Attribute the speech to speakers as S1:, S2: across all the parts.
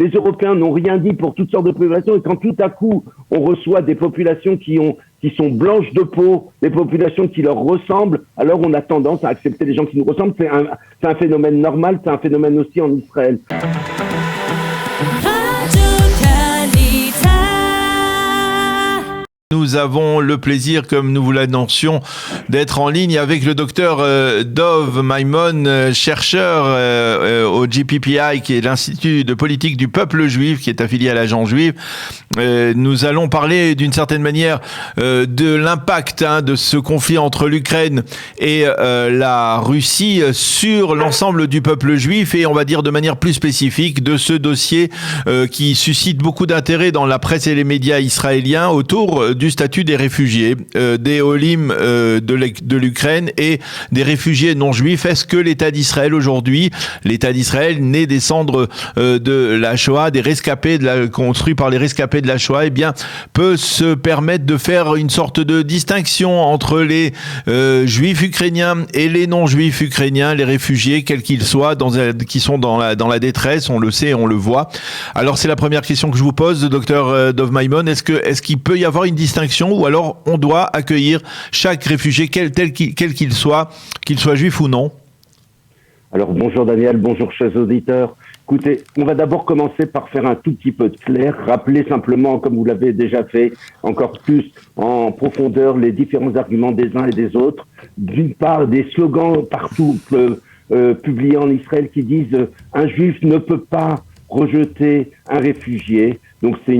S1: les Européens n'ont rien dit pour toutes sortes de populations, et quand tout à coup on reçoit des populations qui sont blanches de peau, des populations qui leur ressemblent, alors on a tendance à accepter les gens qui nous ressemblent. C'est un phénomène normal, c'est un phénomène aussi en Israël.
S2: Nous avons le plaisir, comme nous vous l'annoncions, d'être en ligne avec le docteur Dov Maimon, chercheur au GPPI, qui est l'Institut de politique du peuple juif, qui est affilié à l'agence juive. Nous allons parler d'une certaine manière de l'impact de ce conflit entre l'Ukraine et la Russie sur l'ensemble du peuple juif, et on va dire de manière plus spécifique de ce dossier qui suscite beaucoup d'intérêt dans la presse et les médias israéliens autour du statut des réfugiés, des Olim de l'Ukraine et des réfugiés non juifs. Est-ce que l'État d'Israël aujourd'hui, l'État d'Israël né des cendres de la Shoah, des rescapés construits par les rescapés de la Shoah, eh bien, peut se permettre de faire une sorte de distinction entre les juifs ukrainiens et les non juifs ukrainiens, les réfugiés, quels qu'ils soient, qui sont dans la détresse, on le sait, on le voit. Alors, c'est la première question que je vous pose, docteur Dov Maimon. Est-ce qu'il peut y avoir une distinction, ou alors on doit accueillir chaque réfugié, quel qu'il soit juif ou non?
S1: Alors bonjour Daniel, bonjour chers auditeurs. Écoutez, on va d'abord commencer par faire un tout petit peu de clair, rappeler simplement, comme vous l'avez déjà fait, encore plus en profondeur, les différents arguments des uns et des autres. D'une part, des slogans partout publiés en Israël qui disent « un juif ne peut pas rejeter un réfugié ». Donc c'est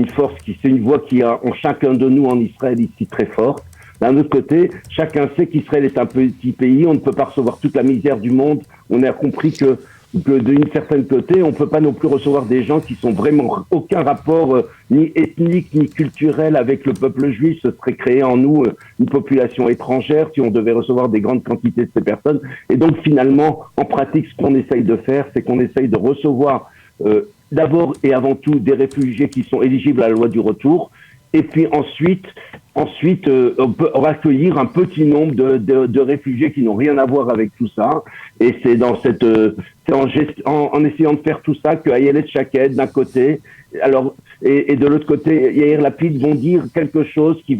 S1: une voix qui a en chacun de nous en Israël ici très forte. D'un autre côté, chacun sait qu'Israël est un petit pays, on ne peut pas recevoir toute la misère du monde. On a compris que d'une certaine côté, on ne peut pas non plus recevoir des gens qui sont vraiment aucun rapport ni ethnique ni culturel avec le peuple juif. Ce serait créer en nous une population étrangère si on devait recevoir des grandes quantités de ces personnes. Et donc finalement, en pratique, ce qu'on essaye de faire, c'est qu'on essaye de recevoir d'abord et avant tout des réfugiés qui sont éligibles à la loi du retour, et puis ensuite on va accueillir un petit nombre de réfugiés qui n'ont rien à voir avec tout ça, et c'est en essayant de faire tout ça que Ayelet Shaked d'un côté, et de l'autre côté Yair Lapid vont dire quelque chose qui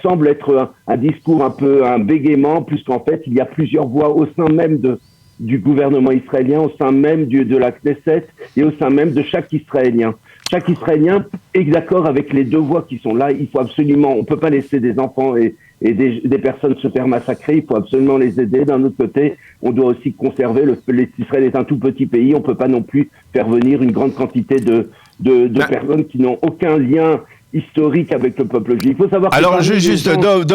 S1: semble être un discours un bégaiement, puisqu'en fait il y a plusieurs voix au sein même du gouvernement israélien, au sein même de la Knesset et au sein même de chaque Israélien. Chaque Israélien est d'accord avec les deux voix qui sont là. Il faut absolument, on peut pas laisser des enfants et des personnes se faire massacrer. Il faut absolument les aider. D'un autre côté, on doit aussi conserver l'Israël est un tout petit pays. On peut pas non plus faire venir une grande quantité de personnes qui n'ont aucun lien historique avec le peuple juif. Il faut savoir.
S2: Alors, Dov,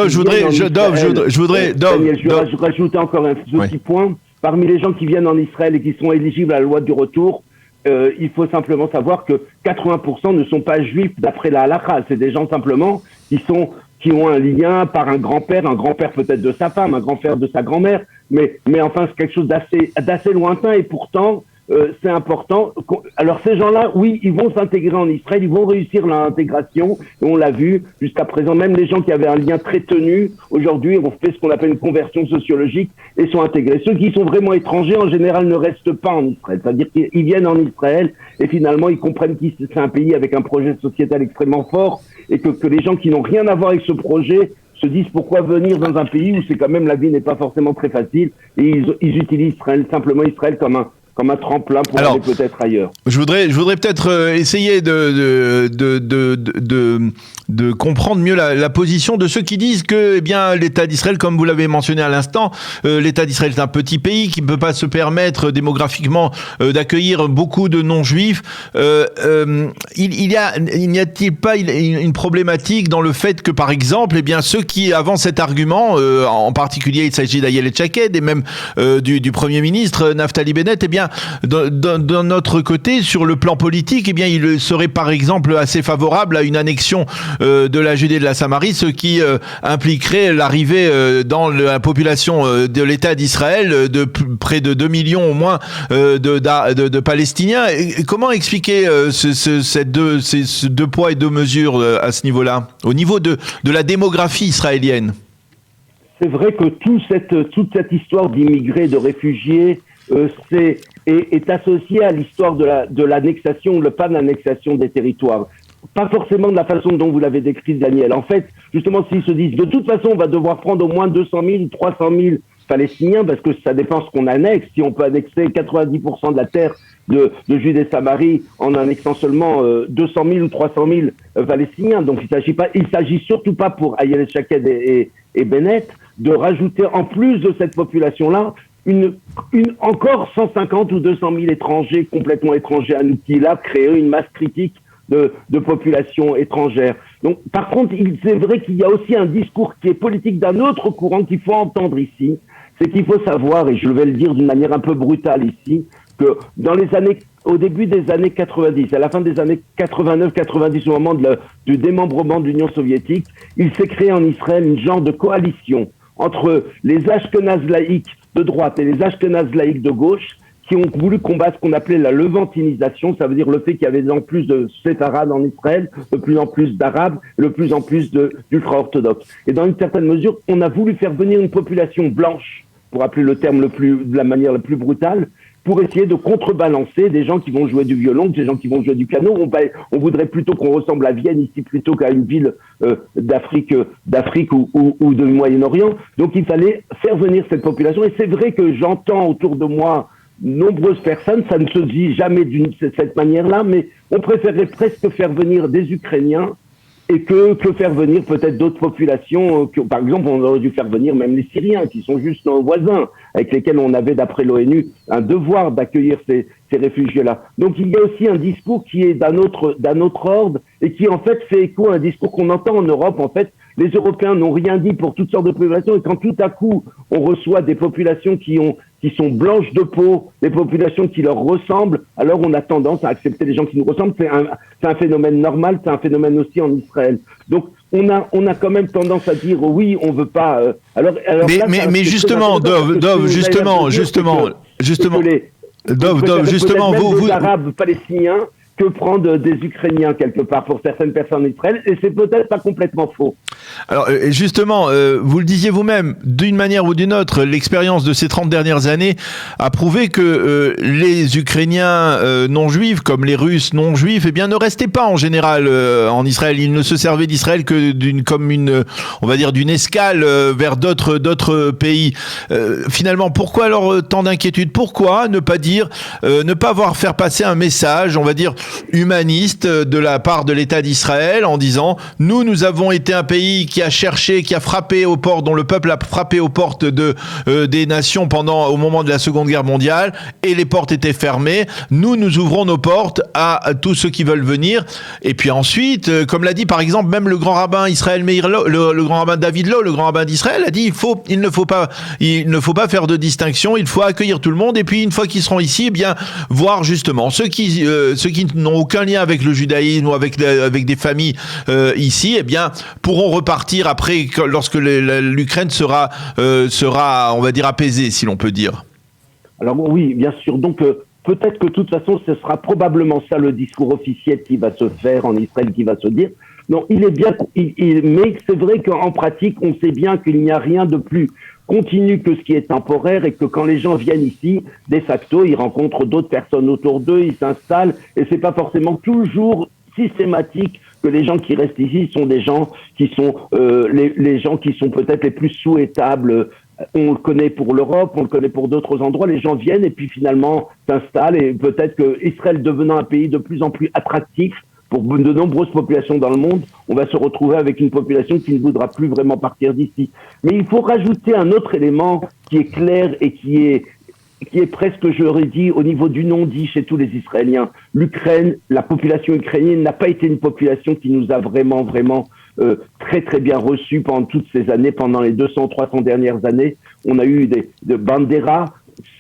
S2: je voudrais,
S1: Daniel, je rajouter encore un petit point. Parmi les gens qui viennent en Israël et qui sont éligibles à la loi du retour, il faut simplement savoir que 80% ne sont pas juifs d'après la halakha. C'est des gens simplement qui ont un lien par un grand-père peut-être de sa femme, un grand-père de sa grand-mère, mais enfin c'est quelque chose d'assez lointain, et pourtant c'est important. Alors ces gens-là, oui, ils vont s'intégrer en Israël, ils vont réussir l'intégration, et on l'a vu jusqu'à présent, même les gens qui avaient un lien très tenu, aujourd'hui ont fait ce qu'on appelle une conversion sociologique et sont intégrés. Ceux qui sont vraiment étrangers, en général, ne restent pas en Israël, c'est-à-dire qu'ils viennent en Israël et finalement ils comprennent que c'est un pays avec un projet sociétal extrêmement fort, et que les gens qui n'ont rien à voir avec ce projet se disent pourquoi venir dans un pays où c'est quand même, la vie n'est pas forcément très facile, et ils utilisent simplement Israël comme un tremplin pour aller peut-être ailleurs.
S2: Je voudrais peut-être essayer de comprendre mieux la position de ceux qui disent que, eh bien, l'État d'Israël, comme vous l'avez mentionné à l'instant, l'État d'Israël est un petit pays qui ne peut pas se permettre démographiquement d'accueillir beaucoup de non-juifs. N'y a-t-il pas une problématique dans le fait que, par exemple, eh bien, ceux qui avancent cet argument, en particulier il s'agit d'Ayelet Shaked et même du Premier ministre Naftali Bennett, eh bien, d'un notre côté, sur le plan politique, eh bien, il serait par exemple assez favorable à une annexion de la Judée et de la Samarie, ce qui impliquerait l'arrivée dans la population de l'État d'Israël de près de 2 millions au moins de Palestiniens. Et comment expliquer ces deux poids et deux mesures à ce niveau-là, au niveau de la démographie israélienne?
S1: C'est vrai que toute cette histoire d'immigrés, de réfugiés, c'est est associé à l'histoire de l'annexation ou le pas d'annexation des territoires. Pas forcément de la façon dont vous l'avez décrit, Daniel. En fait, justement, s'ils se disent, de toute façon, on va devoir prendre au moins 200 000 ou 300 000 Palestiniens, parce que ça dépend ce qu'on annexe. Si on peut annexer 90% de la terre de Jude et Samarie en annexant seulement 200 000 ou 300 000 Palestiniens. Donc, il s'agit surtout pas pour Ayelet Shaked et Bennett de rajouter, en plus de cette population-là, encore 150 ou 200 000 étrangers, complètement étrangers à nous, qui là créent une masse critique de population étrangère. Donc, par contre, c'est vrai qu'il y a aussi un discours qui est politique d'un autre courant qu'il faut entendre ici. C'est qu'il faut savoir, et je vais le dire d'une manière un peu brutale ici, que au début des années 90, à la fin des années 89-90, au moment du démembrement de l'Union soviétique, il s'est créé en Israël une genre de coalition entre les Ashkénazes laïcs de droite et les Ashkénazes laïcs de gauche, qui ont voulu combattre ce qu'on appelait la levantinisation, ça veut dire le fait qu'il y avait de plus en plus de séfarades en Israël, de plus en plus d'arabes, de plus en plus d'ultra-orthodoxes. Et dans une certaine mesure, on a voulu faire venir une population blanche, pour appeler le terme de la manière la plus brutale, pour essayer de contrebalancer des gens qui vont jouer du violon, des gens qui vont jouer du piano. On voudrait plutôt qu'on ressemble à Vienne ici plutôt qu'à une ville d'Afrique ou du Moyen-Orient. Donc il fallait faire venir cette population. Et c'est vrai que j'entends autour de moi nombreuses personnes, ça ne se dit jamais de cette manière-là, mais on préférerait presque faire venir des Ukrainiens et que faire venir peut-être d'autres populations. Par exemple, on aurait dû faire venir même les Syriens, qui sont juste nos voisins, avec lesquels on avait, d'après l'ONU, un devoir d'accueillir ces réfugiés-là. Donc il y a aussi un discours qui est d'un autre ordre et qui en fait fait écho à un discours qu'on entend en Europe. En fait, les Européens n'ont rien dit pour toutes sortes de populations, et quand tout à coup on reçoit des populations qui sont blanches de peau, des populations qui leur ressemblent, alors on a tendance à accepter les gens qui nous ressemblent. C'est un phénomène normal, c'est un phénomène aussi en Israël. Donc on a quand même tendance à dire oui, on veut pas.
S2: Mais justement, Dov, justement,
S1: vous Arabes palestiniens que prendre des Ukrainiens quelque part pour certaines personnes en Israël, et c'est peut-être pas complètement faux.
S2: Alors justement, vous le disiez vous-même, d'une manière ou d'une autre, l'expérience de ces 30 dernières années a prouvé que les Ukrainiens non-juifs, comme les Russes non-juifs, eh bien, ne restaient pas en général en Israël. Ils ne se servaient d'Israël que d'une escale vers d'autres pays. Finalement, pourquoi alors tant d'inquiétude? Pourquoi ne pas faire passer un message, on va dire, humaniste de la part de l'État d'Israël en disant nous avons été un pays qui a frappé aux portes, dont le peuple a frappé aux portes des nations au moment de la Seconde Guerre mondiale, et les portes étaient fermées. Nous ouvrons nos portes à tous ceux qui veulent venir. Et puis ensuite, comme l'a dit par exemple même le grand rabbin Israël Meir Lo, le grand rabbin David Lo, le grand rabbin d'Israël, a dit il ne faut pas faire de distinction, il faut accueillir tout le monde, et puis une fois qu'ils seront ici, eh bien voir justement ceux qui n'ont aucun lien avec le judaïsme ou avec des familles ici, eh bien, pourront repartir après lorsque l'Ukraine sera, on va dire, apaisée, si l'on peut dire.
S1: Alors oui, bien sûr. Donc peut-être que de toute façon, ce sera probablement ça le discours officiel qui va se faire en Israël, qui va se dire. Non, mais c'est vrai qu'en pratique, on sait bien qu'il n'y a rien de plus continue que ce qui est temporaire, et que quand les gens viennent ici, de facto, ils rencontrent d'autres personnes autour d'eux, ils s'installent, et c'est pas forcément toujours systématique que les gens qui restent ici sont des gens qui sont les gens qui sont peut-être les plus souhaitables. On le connaît pour l'Europe, on le connaît pour d'autres endroits, les gens viennent et puis finalement s'installent, et peut-être que Israël devenant un pays de plus en plus attractif pour de nombreuses populations dans le monde, on va se retrouver avec une population qui ne voudra plus vraiment partir d'ici. Mais il faut rajouter un autre élément qui est clair et qui est presque, j'aurais dit, au niveau du non-dit chez tous les Israéliens. L'Ukraine, la population ukrainienne n'a pas été une population qui nous a vraiment très très bien reçus pendant toutes ces années, pendant les 200-300 dernières années. On a eu de Bandera,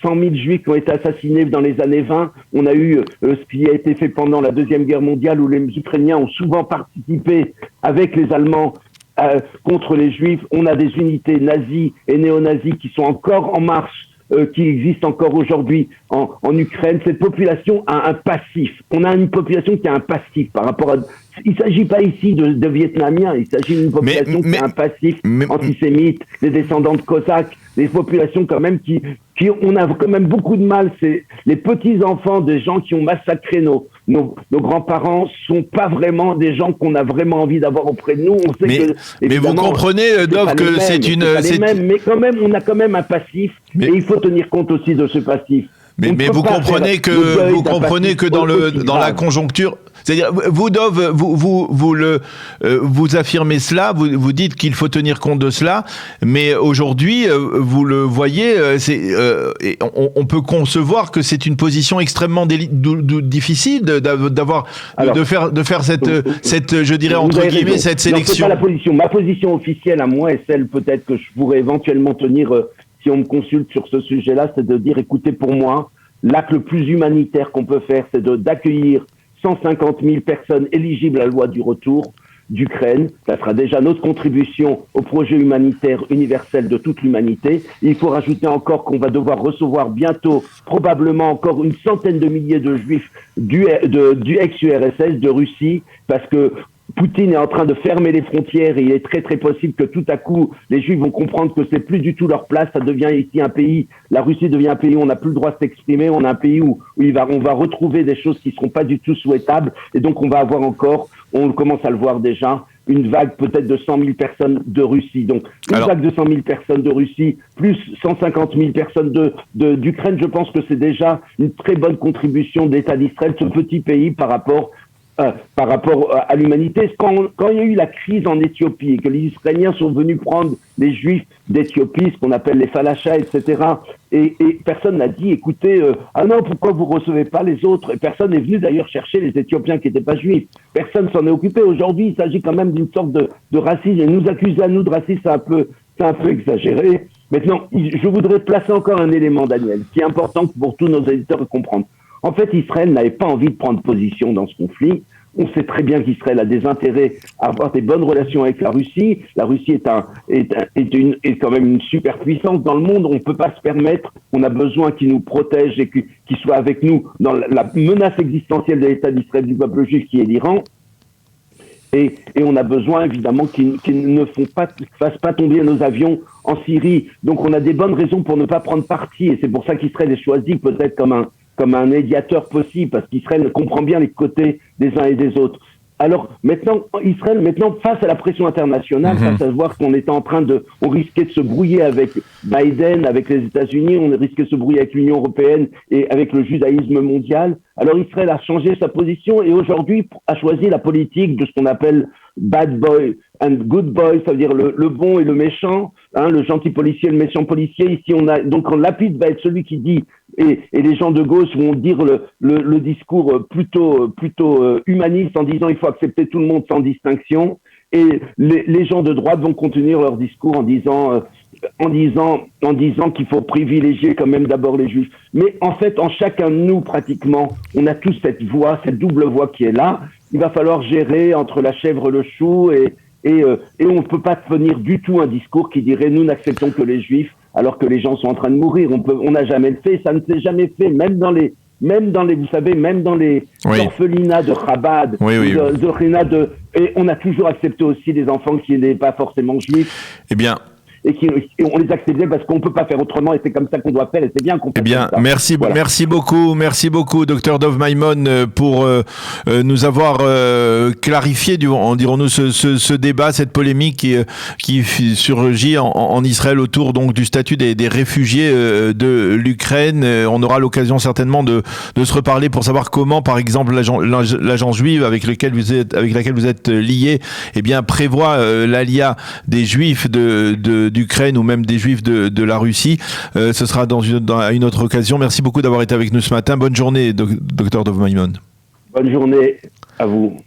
S1: 100 000 juifs qui ont été assassinés dans les années 20. On a eu ce qui a été fait pendant la Deuxième Guerre mondiale, où les Ukrainiens ont souvent participé avec les Allemands contre les Juifs. On a des unités nazies et néo-nazies qui sont encore en marche qui existent encore aujourd'hui en Ukraine. Cette population a un passif. On a une population qui a un passif par rapport à... Il ne s'agit pas ici de Vietnamiens, il s'agit d'une population qui a un passif antisémite, des descendants de Cosaques, des populations quand même qui on a quand même beaucoup de mal. C'est les petits-enfants des gens qui ont massacré nos grands-parents sont pas vraiment des gens qu'on a vraiment envie d'avoir auprès de nous. On sait
S2: mais vous comprenez, Dov, que c'est une...
S1: Mais quand même, on a quand même un passif, et il faut tenir compte aussi de ce passif.
S2: Mais vous comprenez que dans la conjoncture, c'est-à-dire vous Dov, vous affirmez cela, vous dites qu'il faut tenir compte de cela, mais aujourd'hui vous le voyez, on peut concevoir que c'est une position extrêmement difficile de faire cette je dirais entre guillemets cette sélection.
S1: C'est pas la position. Ma position officielle à moi et celle peut-être que je pourrais éventuellement tenir. Si on me consulte sur ce sujet-là, c'est de dire, écoutez, pour moi, l'acte le plus humanitaire qu'on peut faire, c'est d'accueillir 150 000 personnes éligibles à la loi du retour d'Ukraine. Ça sera déjà notre contribution au projet humanitaire universel de toute l'humanité. Il faut rajouter encore qu'on va devoir recevoir bientôt, probablement encore une centaine de milliers de juifs du ex-URSS, de Russie, parce que Poutine est en train de fermer les frontières et il est très très possible que tout à coup les Juifs vont comprendre que c'est plus du tout leur place. Ça devient ici un pays, la Russie devient un pays où on n'a plus le droit de s'exprimer, on a un pays où on va retrouver des choses qui seront pas du tout souhaitables, et donc on va avoir encore, on commence à le voir déjà, une vague peut-être de 100 000 personnes de Russie. Donc vague de 100 000 personnes de Russie plus 150 000 personnes d'Ukraine, je pense que c'est déjà une très bonne contribution de l'État d'Israël, ce petit pays par rapport à l'humanité. Quand il y a eu la crise en Éthiopie et que les Israéliens sont venus prendre les Juifs d'Éthiopie, ce qu'on appelle les falachas, etc., et personne n'a dit, écoutez, ah non, pourquoi vous recevez pas les autres? Et personne n'est venu d'ailleurs chercher les Éthiopiens qui n'étaient pas juifs. Personne s'en est occupé. Aujourd'hui, il s'agit quand même d'une sorte de racisme, et nous accuser à nous de racisme, c'est un peu exagéré. Maintenant, je voudrais placer encore un élément, Daniel, qui est important pour tous nos éditeurs de comprendre. En fait, Israël n'avait pas envie de prendre position dans ce conflit. On sait très bien qu'Israël a des intérêts à avoir des bonnes relations avec la Russie. La Russie est quand même une superpuissance dans le monde. On ne peut pas se permettre. On a besoin qu'ils nous protègent et qu'ils soient avec nous dans la menace existentielle de l'État d'Israël, du peuple juif, qui est l'Iran. Et on a besoin évidemment qu'ils ne fassent pas tomber nos avions en Syrie. Donc on a des bonnes raisons pour ne pas prendre parti. Et c'est pour ça qu'Israël est choisi peut-être comme un médiateur possible, parce qu'Israël comprend bien les côtés des uns et des autres. Alors maintenant, Israël, face à la pression internationale, face à voir qu'on était on risquait de se brouiller avec Biden, avec les États-Unis, on risquait de se brouiller avec l'Union européenne et avec le judaïsme mondial. Alors Israël a changé sa position et aujourd'hui a choisi la politique de ce qu'on appelle bad boy and good boy, ça veut dire le bon et le méchant, le gentil policier et le méchant policier. Ici, donc Lapid va être celui qui dit, et les gens de gauche vont dire le discours plutôt humaniste en disant il faut accepter tout le monde sans distinction, et les gens de droite vont continuer leur discours en disant qu'il faut privilégier quand même d'abord les juifs. Mais en fait, en chacun de nous, pratiquement, on a tous cette double voix qui est là. Il va falloir gérer entre la chèvre et le chou, et on ne peut pas tenir du tout un discours qui dirait nous n'acceptons que les juifs alors que les gens sont en train de mourir. On n'a jamais le fait, ça ne s'est jamais fait, même dans les orphelinats de Chabad, et on a toujours accepté aussi des enfants qui n'étaient pas forcément juifs.
S2: Eh bien,
S1: et on les acceptait parce qu'on peut pas faire autrement, et c'est comme ça qu'on doit faire, et c'est bien qu'on fait comme ça.
S2: Merci beaucoup, Dr Dov Maimon, pour nous avoir clarifié, dirons-nous, ce débat, cette polémique qui surgit en Israël autour donc du statut des réfugiés de l'Ukraine. On aura l'occasion certainement de se reparler pour savoir comment, par exemple, l'agence juive avec laquelle vous êtes lié, eh bien prévoit l'alia des Juifs d'Ukraine ou même des Juifs de la Russie. Ce sera à une autre occasion. Merci beaucoup d'avoir été avec nous ce matin. Bonne journée, Dr Dov Maimon.
S1: Bonne journée à vous.